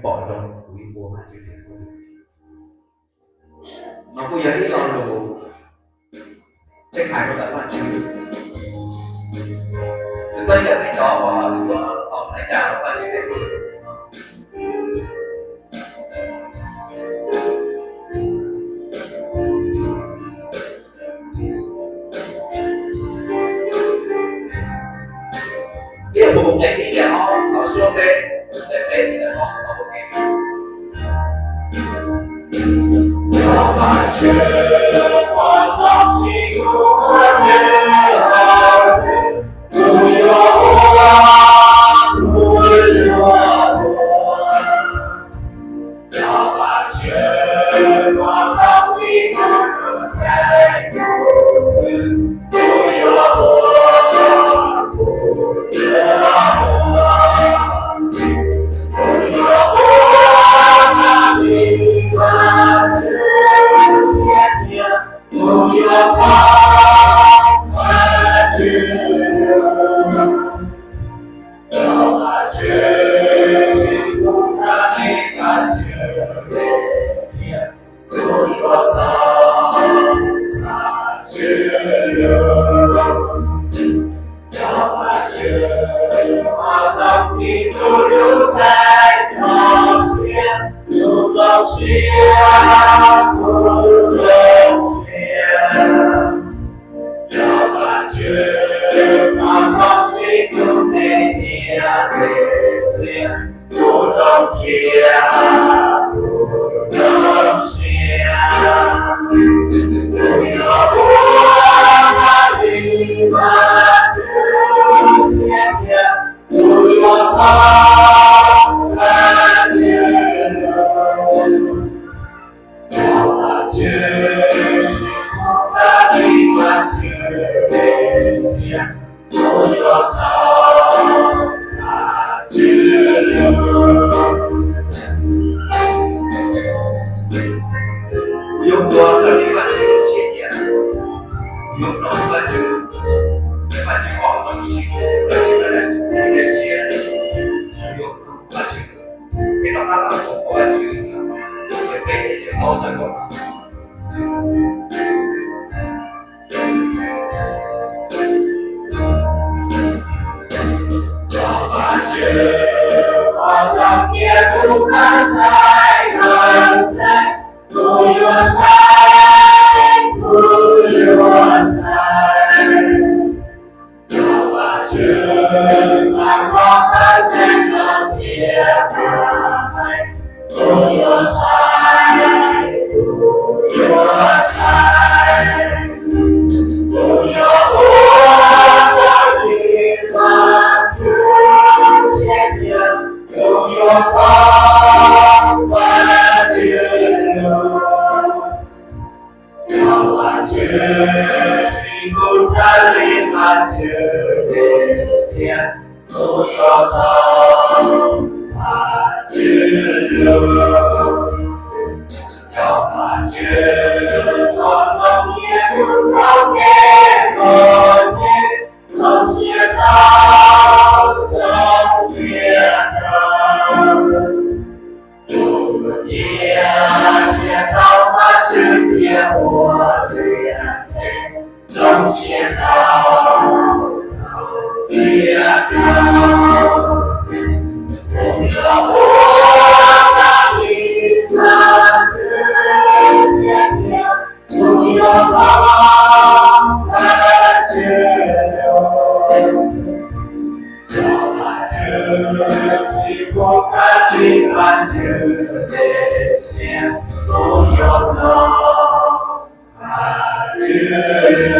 保证不易过满这些问题。Nó bây giờ đi lòng đồ Chắc hại của tận bạn chứ Doanh nghiệp này đó họ sẽ trả nó vào trên cái vực Cái bộ cái đi là họ xuống đây để thì là họ sẽ có cái Nó phải chưa qua trong chỉ của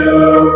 you.